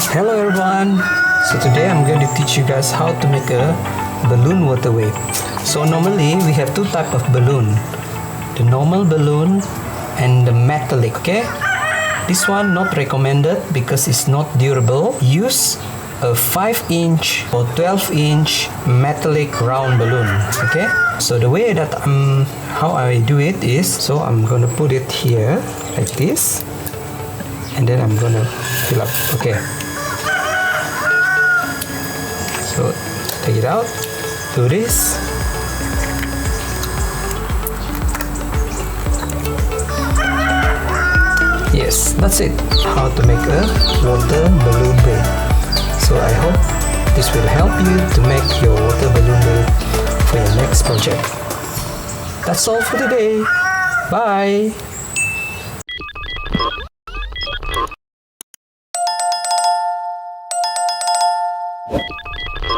Hello everyone! So today I'm going to teach you guys how to make a balloon water wave. So normally we have two types of balloon. The normal balloon and the metallic, okay? This one not recommended because it's not durable. Use a 5-inch or 12-inch metallic round balloon, okay? So the way that how I do it is, so I'm gonna put it here like this, and then I'm gonna fill up, okay? So take it out, do this. Yes, that's it. How to make a water balloon wave. So I hope this will help you to make your water balloon wave for your next project. That's all for today. Bye!